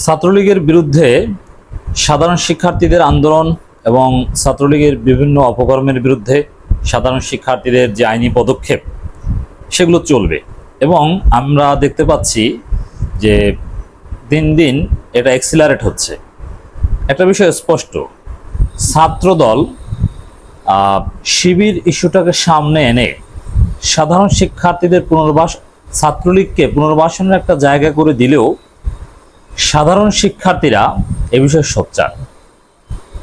ছাত্রলীগের বিরুদ্ধে সাধারণ শিক্ষার্থীদের আন্দোলন এবং ছাত্রলীগের বিভিন্ন অপকর্মের বিরুদ্ধে সাধারণ শিক্ষার্থীদের যে আইনি পদক্ষেপ সেগুলো চলবে এবং আমরা দেখতে পাচ্ছি যে দিন দিন এটা এক্সিলারেট হচ্ছে। একটা বিষয় স্পষ্ট, ছাত্রদল শিবির ইস্যুটাকে সামনে এনে সাধারণ শিক্ষার্থীদের ছাত্রলীগকে পুনর্বাসনের একটা জায়গা করে দিলেও সাধারণ শিক্ষার্থীরা এ বিষয়ে সোচ্চার।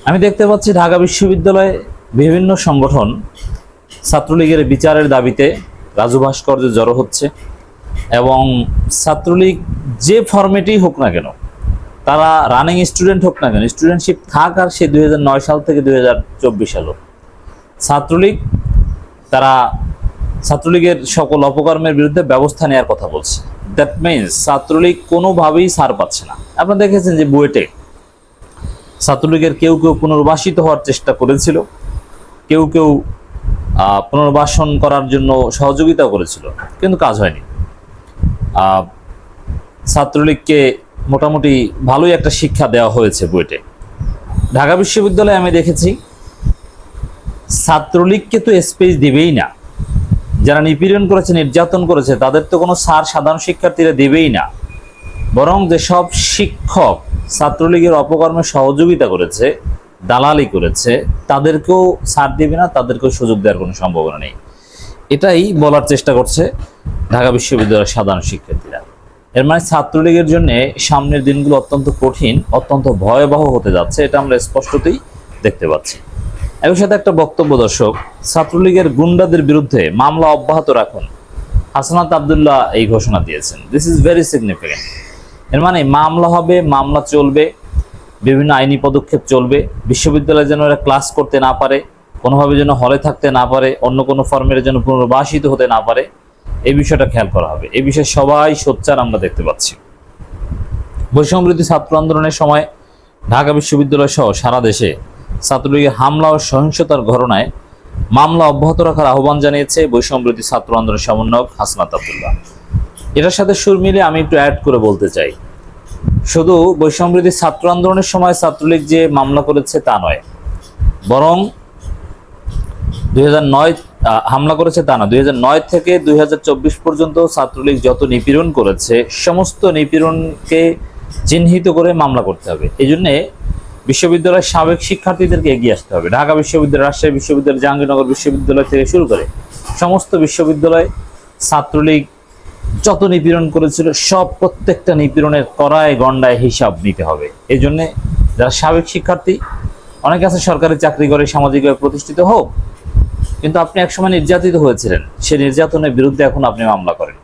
আমি দেখতে পাচ্ছি ঢাকা বিশ্ববিদ্যালয়ে বিভিন্ন সংগঠন ছাত্রলীগের বিচারের দাবিতে রাজু ভাস্কর্যে জড়ো হচ্ছে এবং ছাত্রলীগ যে ফরম্যাটেই হোক না কেন, তারা রানিং স্টুডেন্ট হোক না কেন, স্টুডেন্টশিপ থাক আর সে 2009 সাল থেকে 2024 সাল, ছাত্রলীগ তারা ছাত্রলীগের সকল অপকর্মের বিরুদ্ধে ব্যবস্থা নেওয়ার কথা বলছে। দ্যাট মিনস ছাত্রলীগ কোনোভাবেই ছাড় পাচ্ছে না। আপনারা দেখেছেন যে বুয়েটে ছাত্রলীগের কেউ কেউ পুনর্বাসিত হওয়ার চেষ্টা করেছিল, কেউ কেউ পুনর্বাসন করার জন্য সহযোগিতা করেছিল, কিন্তু কাজ হয়নি। ছাত্রলীগকে মোটামুটি ভালোই একটা শিক্ষা দেওয়া হয়েছে বুয়েটে। ঢাকা বিশ্ববিদ্যালয়ে আমি দেখেছি ছাত্রলীগকে তো স্পেস দিবেই না, যারা নিপীড়ন করেছে, নির্যাতন করেছে, তাদের তো কোনো ছাড় সাধারণ শিক্ষার্থীরা দেবেই না। বরং যেসব শিক্ষক ছাত্রলীগের অপকর্মে সহযোগিতা করেছে, দালালি করেছে, তাদেরকেও ছাড় দিবে না, তাদেরকেও সুযোগ দেওয়ার কোনো সম্ভাবনা নেই। এটাই বলার চেষ্টা করছে ঢাকা বিশ্ববিদ্যালয়ের সাধারণ শিক্ষার্থীরা। এর মানে ছাত্রলীগের জন্য সামনের দিনগুলো অত্যন্ত কঠিন, অত্যন্ত ভয়াবহ হতে যাচ্ছে, এটা আমরা স্পষ্টতই দেখতে পাচ্ছি। একই সাথে একটা বক্তব্য, দর্শক, ছাত্রলীগের গুন্ডাদের বিরুদ্ধে মামলা অব্যাহত রাখুন, হাসনাত আব্দুল্লাহ এই ঘোষণা দিয়েছেন। This is very significant. এর মানে মামলা হবে, মামলা চলবে, বিভিন্ন আইনি পদক্ষেপ চলবে। বিশ্ববিদ্যালয়ে যেন এরা ক্লাস করতে না পারে, কোনোভাবে যেন হলে থাকতে না পারে, অন্য কোনো ফর্মের যেন পুনর্বাসিত হতে না পারে, এই বিষয়টা খেয়াল করা হবে। এই বিষয়ে সবাই সোচ্চার আমরা দেখতে পাচ্ছি। বৈষম্যবিরোধী ছাত্র আন্দোলনের সময় ঢাকা বিশ্ববিদ্যালয় সহ সারা দেশে ছাত্রলীগের হামলা ও সহিংসতার ঘটনায় মামলা অব্যাহত রাখার আহ্বান জানিয়েছে বৈষম্যবিরোধী ছাত্র আন্দোলনের সমন্বয়ক হাসনাত আব্দুল্লাহ। এটার সাথে সুর মিলে আমি একটু অ্যাড করে বলতে চাই, শুধু বৈষম্যবিরোধী ছাত্র আন্দোলনের সময় ছাত্রলীগ যে মামলা করেছে তা নয়, বরং 2009 হামলা করেছে তা না, 2009 থেকে 2024 পর্যন্ত ছাত্রলীগ যত নিপীড়ন করেছে সমস্ত নিপীড়নকে চিহ্নিত করে মামলা করতে হবে। এই জন্যে বিশ্ববিদ্যালয়ের সাবেক শিক্ষার্থীদেরকে এগিয়ে আসতে হবে। ঢাকা বিশ্ববিদ্যালয়, রাজশাহী বিশ্ববিদ্যালয়, জাহাঙ্গীরনগর বিশ্ববিদ্যালয় থেকে শুরু করে সমস্ত বিশ্ববিদ্যালয় ছাত্রলীগ যত নিপীড়ন করেছিল সব প্রত্যেকটা নিপীড়নের কড়ায় গণ্ডায় হিসাব নিতে হবে। এই জন্যে যারা সাবেক শিক্ষার্থী, অনেকে আছে সরকারি চাকরি করে সামাজিকভাবে প্রতিষ্ঠিত হোক, কিন্তু আপনি একসময় নির্যাতিত হয়েছিলেন, সে নির্যাতনের বিরুদ্ধে এখন আপনি মামলা করেন।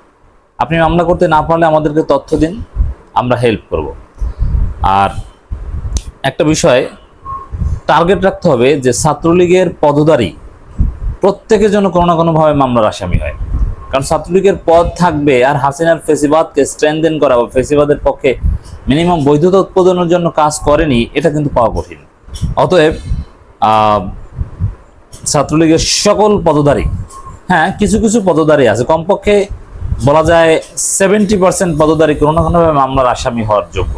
আপনি মামলা করতে না পারলে আমাদেরকে তথ্য দিন, আমরা হেল্প করব। আর একটা বিষয় টার্গেট রাখতে হবে যে ছাত্রলীগের পদধারী প্রত্যেকের জন্য কোনো না কোনোভাবে মামলার আসামি হয়। কারণ ছাত্রলীগের পদ থাকবে আর হাসিনার ফেসিবাদকে স্ট্রেনথেন করা বা ফেসিবাদের পক্ষে মিনিমাম বৈধতা উৎপাদনের জন্য কাজ করেনি, এটা কিন্তু পাওয়া কঠিন। অতএব ছাত্রলীগের সকল পদধারী, হ্যাঁ কিছু কিছু পদধারী আছে, কমপক্ষে বলা যায় 70% পদধারী কোনো না কোনোভাবে মামলার আসামি হওয়ার যোগ্য।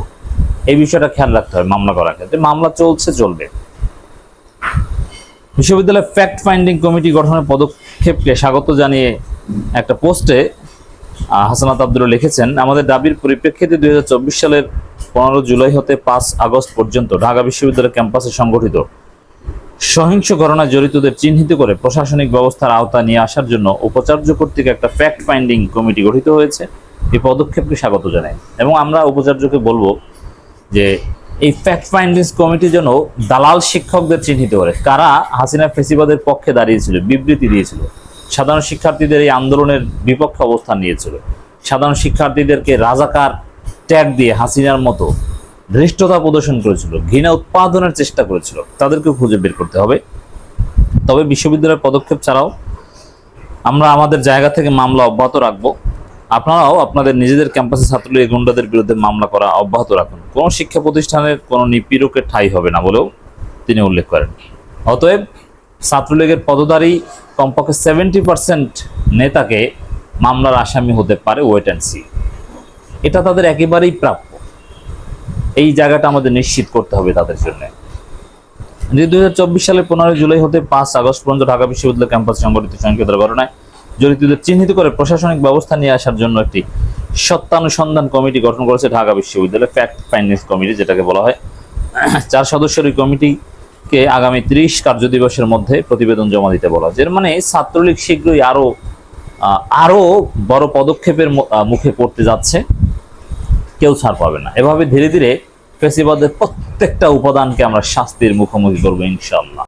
এই বিষয়টা খেয়াল রাখতে হবে মামলা করার ক্ষেত্রে। মামলা চলছে, চলবে। বিশ্ববিদ্যালয় ফ্যাক্ট ফাইন্ডিং কমিটি গঠনের পদক্ষেপকে স্বাগত জানিয়ে একটা পোস্টে হাসনাত আব্দুল্লাহ লিখেছেন, আমাদের দাবির পরিপ্রেক্ষিতে 2024 সালের 15 জুলাই হতে 5 আগস্ট পর্যন্ত ঢাকা বিশ্ববিদ্যালয় ক্যাম্পাসে সংগঠিত সহিংস ঘটনায় জড়িতদের চিহ্নিত করে প্রশাসনিক ব্যবস্থার আওতা নিয়ে আসার জন্য উপাচার্য কর্তৃক একটা ফ্যাক্ট ফাইন্ডিং কমিটি গঠিত হয়েছে। এই পদক্ষেপকে স্বাগত জানাই এবং আমরা উপাচার্যকে বলবো যে এই ফ্যাক্ট ফাইন্ডিং কমিটি যেন দালাল শিক্ষকদের চিহ্নিত করে, কারা হাসিনা ফেসিবাদের পক্ষে দাঁড়িয়েছিল, বিবৃতি দিয়েছিল, সাধারণ শিক্ষার্থীদের এই আন্দোলনের বিপক্ষে অবস্থান নিয়েছিল, সাধারণ শিক্ষার্থীদেরকে রাজাকার ট্যাগ দিয়ে হাসিনার মতো ধৃষ্টতা প্রদর্শন করেছিল, ঘৃণা উৎপাদনের চেষ্টা করেছিল, তাদেরকে খুঁজে বের করতে হবে। তবে বিশ্ববিদ্যালয়ের পদক্ষেপ ছাড়াও আমরা আমাদের জায়গা থেকে মামলা অব্যাহত রাখবো। আপনারাও আপনাদের নিজেদের ক্যাম্পাসে ছাত্রলীগ গুন্ডাদের বিরুদ্ধে মামলা করা অব্যাহত রাখুন। কোনো শিক্ষা প্রতিষ্ঠানের কোনো নিপীড়কের ঠাঁই হবে না বলেও তিনি উল্লেখ করেন। অতএব ছাত্রলীগের পদধারী কমপক্ষে 70% নেতাকে মামলার আসামি হতে পারে, ওয়েট অ্যান্ড সি। এটা তাদের একেবারেই প্রাপ্য। এই জায়গাটা আমাদের নিশ্চিত করতে হবে তাদের জন্য। 2024 সালের 15 জুলাই হতে 5 আগস্ট পর্যন্ত ঢাকা বিশ্ববিদ্যালয় ক্যাম্পাস সংঘটিত সহিংসতার ঘটনায় জড়িতদের চিহ্নিত করে প্রশাসনিক ব্যবস্থা নিয়ে আসার জন্য একটি সত্যানুসন্ধান কমিটি গঠন করেছে ঢাকা বিশ্ববিদ্যালয় ফ্যাক্ট ফাইন্ডিং কমিটি, যেটাকে বলা হয়। 4 সদস্যের এই কমিটিকে আগামী 30 কার্যদিবসের মধ্যে প্রতিবেদন জমা দিতে বলা হয়েছে। এর মানে ছাত্রলীগ শীঘ্রই আরো বড় পদক্ষেপের মুখে পড়তে যাচ্ছে, কেউ ছাড় পাবে না। এভাবে ধীরে ধীরে ফ্যাসিবাদের প্রত্যেকটা উপাদানকে আমরা শাস্তির মুখোমুখি করবো ইনশাআল্লাহ।